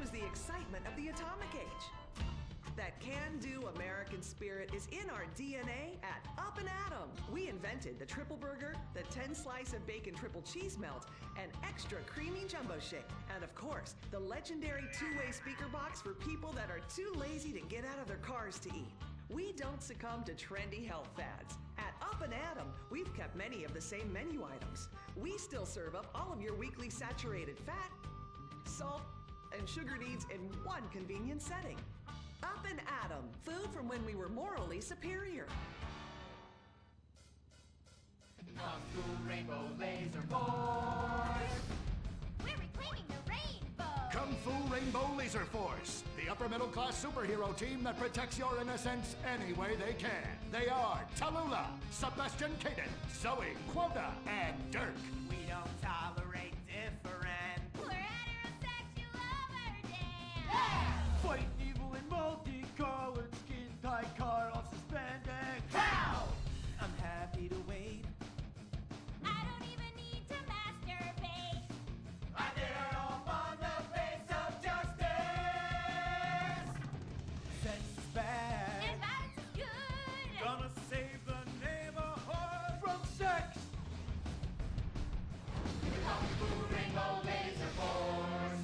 was the excitement of the atomic age. That can-do American spirit is in our DNA at Up and Atom. We invented the triple burger, the 10-slice of bacon triple cheese melt, an extra creamy jumbo shake, and of course, the legendary two-way speaker box for people that are too lazy to get out of their cars to eat. We don't succumb to trendy health fads. At Up and Atom, we've kept many of the same menu items. We still serve up all of your weekly saturated fat, salt, and sugar needs in one convenient setting. Up and Atom, food from when we were morally superior. Kung Fu Rainbow Laser Force! We're reclaiming the rainbow! Kung Fu Rainbow Laser Force, the upper middle class superhero team that protects your innocence any way they can. They are Tallulah, Sebastian Caden, Zoe, Quota, and Dirk. We don't tolerate different. We're heterosexual overdance! Yeah! Fight evil in multicolored skin tight car on suspended. Pow! I'm happy to wait. I don't even need to masturbate. I did it all on the face of justice. Sex is bad. And violence is good! Gonna save the neighborhood from sex. Kung Fu Rainbow Laser Force!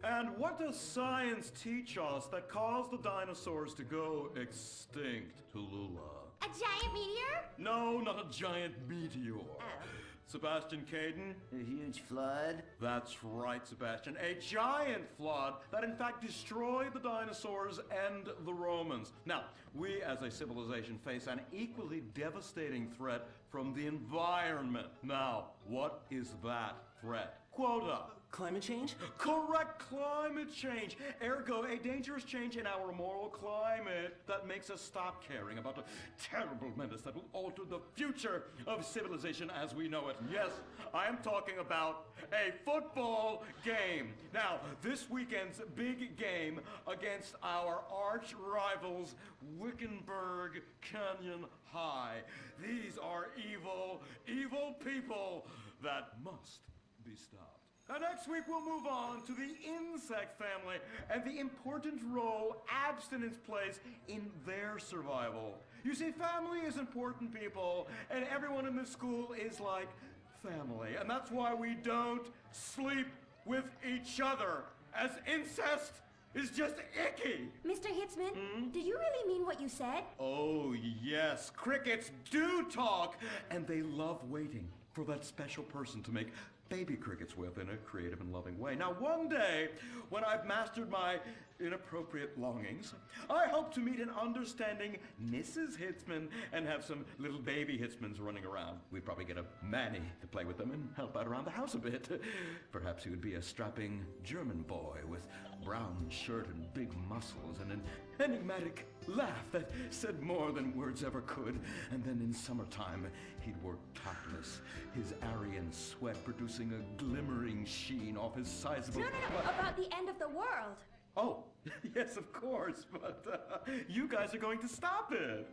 And what does science teach us that caused the dinosaurs to go extinct, Tallulah? A giant meteor? No, not a giant meteor. Sebastian Caden? A huge flood? That's right, Sebastian. A giant flood that in fact destroyed the dinosaurs and the Romans. Now, we as a civilization face an equally devastating threat from the environment. Now, what is that threat? Quota. Climate change? Correct, climate change. Ergo, a dangerous change in our moral climate that makes us stop caring about the terrible menace that will alter the future of civilization as we know it. Yes, I am talking about a football game. Now, this weekend's big game against our arch rivals, Wickenburg Canyon High. These are evil, evil people that must be stopped. And next week we'll move on to the insect family and the important role abstinence plays in their survival. You see, family is important, people, and everyone in this school is like family. And that's why we don't sleep with each other, as incest is just icky. Mr. Hitzman, did you really mean what you said? Oh, yes. Crickets do talk, and they love waiting for that special person to make baby crickets with in a creative and loving way. Now, one day, when I've mastered my inappropriate longings, I hope to meet an understanding Mrs. Hitzman and have some little baby Hitzmans running around. We'd probably get a Manny to play with them and help out around the house a bit. Perhaps he would be a strapping German boy with brown shirt and big muscles and an enigmatic laugh that said more than words ever could. And then in summertime, he'd work topless, his Aryan sweat producing a glimmering sheen off his sizable... No, about the end of the world. Oh, yes, of course, but you guys are going to stop it.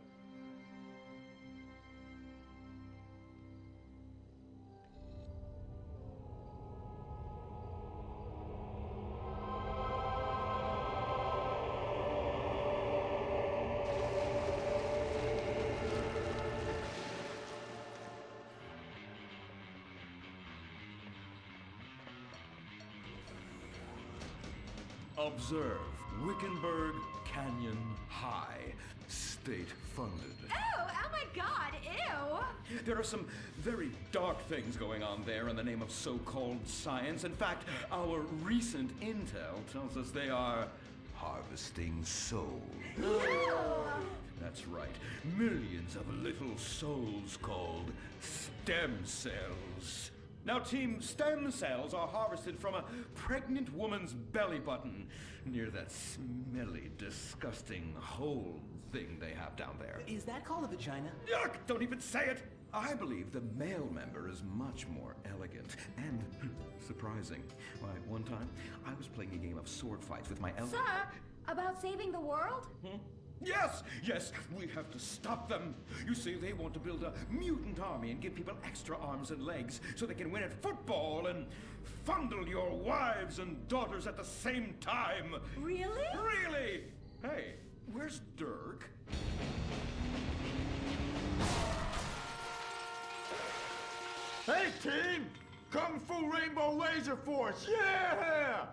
Observe Wickenburg Canyon High, state-funded. Oh my God, ew! There are some very dark things going on there in the name of so-called science. In fact, our recent intel tells us they are harvesting souls. That's right, millions of little souls called stem cells. Now, Team Stem Cells are harvested from a pregnant woman's belly button near that smelly, disgusting hole thing they have down there. Is that called a vagina? Yuck! Don't even say it! I believe the male member is much more elegant and surprising. Why, one time, I was playing a game of sword fights with my Sir, about saving the world? Yes, yes, we have to stop them. You see, they want to build a mutant army and give people extra arms and legs so they can win at football and fondle your wives and daughters at the same time. Really? Really? Hey, where's Dirk? Hey, team! Kung Fu Rainbow Laser Force, yeah!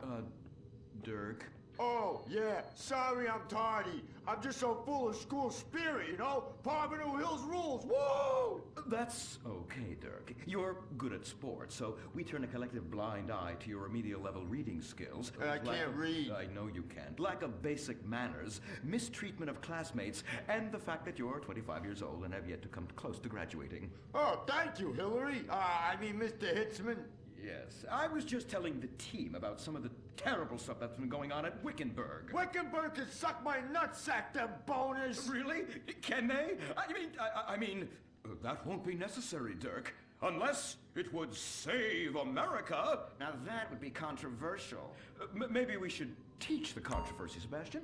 Dirk? Oh, yeah, sorry I'm tardy. I'm just so full of school spirit, you know? Parvenu Hills rules, woo! That's okay, Dirk. You're good at sports, so we turn a collective blind eye to your remedial level reading skills. I can't read. I know you can't. Lack of basic manners, mistreatment of classmates, and the fact that you're 25 years old and have yet to come close to graduating. Oh, thank you, Hillary. Mr. Hitzman. Yes, I was just telling the team about some of the terrible stuff that's been going on at Wickenburg. Wickenburg can suck my nutsack, them boners! Really? Can they? I mean, that won't be necessary, Dirk. Unless it would save America. Now that would be controversial. Maybe we should teach the controversy, Sebastian.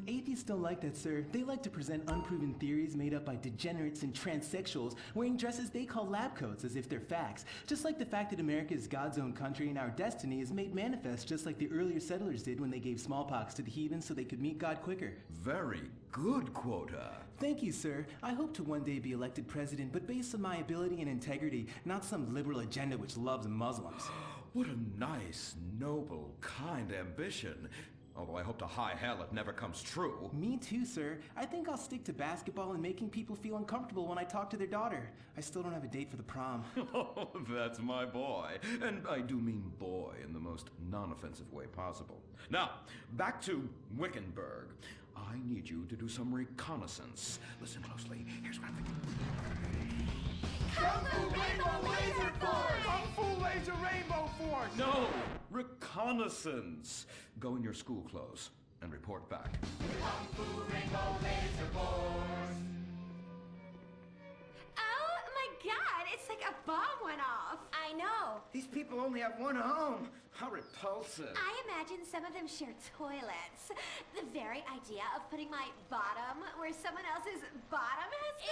Atheists don't like that, sir. They like to present unproven theories made up by degenerates and transsexuals wearing dresses they call lab coats as if they're facts. Just like the fact that America is God's own country and our destiny is made manifest just like the earlier settlers did when they gave smallpox to the heathens so they could meet God quicker. Very good, Quota. Thank you, sir. I hope to one day be elected president, but based on my ability and integrity, not some liberal agenda which loves Muslims. What a nice, noble, kind ambition. Although I hope to high hell it never comes true. Me too, sir. I think I'll stick to basketball and making people feel uncomfortable when I talk to their daughter. I still don't have a date for the prom. Oh, that's my boy. And I do mean boy in the most non-offensive way possible. Now, back to Wickenburg. I need you to do some reconnaissance. Listen closely. Here's what I'm thinking. Kung Fu Rainbow Laser Force! Kung Fu Laser Rainbow Force! No! Reconnaissance! Go in your school clothes and report back. Kung Fu Rainbow Laser Force! Oh my god, it's like a bomb went off. I know. These people only have one home. How repulsive. I imagine some of them share toilets. The very idea of putting my bottom where someone else's bottom has been.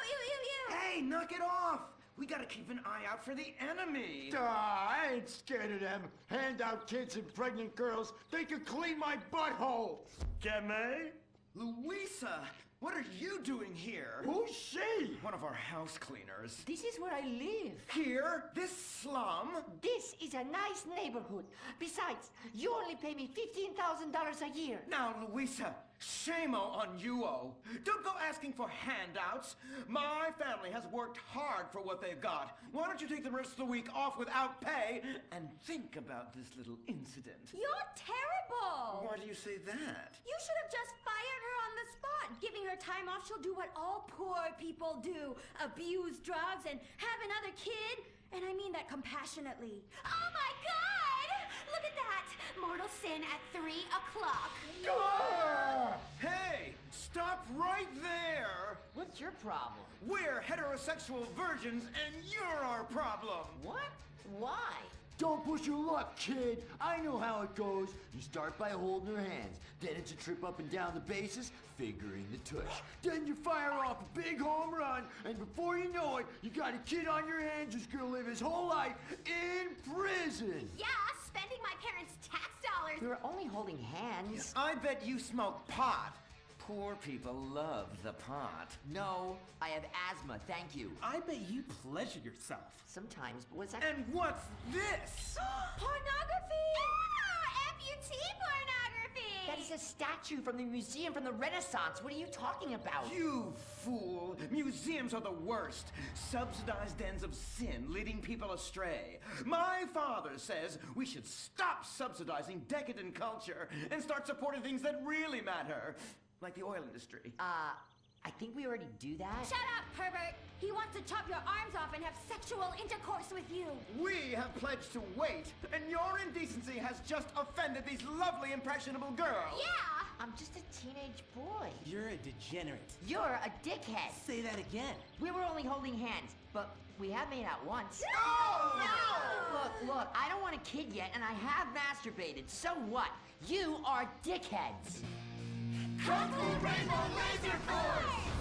Ew, ew, ew, ew. Hey, knock it off! We gotta keep an eye out for the enemy. I ain't scared of them. Handout kids and pregnant girls. They can clean my butthole. Can they? Louisa, what are you doing here? Who's she? One of our house cleaners. This is where I live. Here? This slum? This is a nice neighborhood. Besides, you only pay me $15,000 a year. Now, Louisa, shame-o on you-o. Don't go asking for handouts. My family has worked hard for what they've got. Why don't you take the rest of the week off without pay and think about this little incident? You're terrible. Why do you say that? You should have just fired her on the spot. Giving her time off, she'll do what all poor people do. Abuse drugs and have another kid. And I mean that compassionately. Oh my god! Look at that! Mortal sin at 3 o'clock. Hey, stop right there! What's your problem? We're heterosexual virgins and you're our problem! What? Why? Don't push your luck, kid. I know how it goes. You start by holding her hands. Then it's a trip up and down the bases, fingering the tush. Then you fire off a big home run, and before you know it, you got a kid on your hands who's gonna live his whole life in prison. Yeah, spending my parents' tax dollars. We were only holding hands. I bet you smoke pot. Poor people love the pot. No, I have asthma, thank you. I bet you pleasure yourself. Sometimes, but what's that? And what's this? Pornography! Amputee pornography! That is a statue from the museum from the Renaissance. What are you talking about? You fool! Museums are the worst. Subsidized dens of sin leading people astray. My father says we should stop subsidizing decadent culture and start supporting things that really matter. Like the oil industry. I think we already do that. Shut up, pervert! He wants to chop your arms off and have sexual intercourse with you. We have pledged to wait, and your indecency has just offended these lovely, impressionable girls. Yeah! I'm just a teenage boy. You're a degenerate. You're a dickhead. Say that again. We were only holding hands, but we have made out once. No! Look, I don't want a kid yet, and I have masturbated. So what? You are dickheads. Kung Fu Rainbow Laser Force!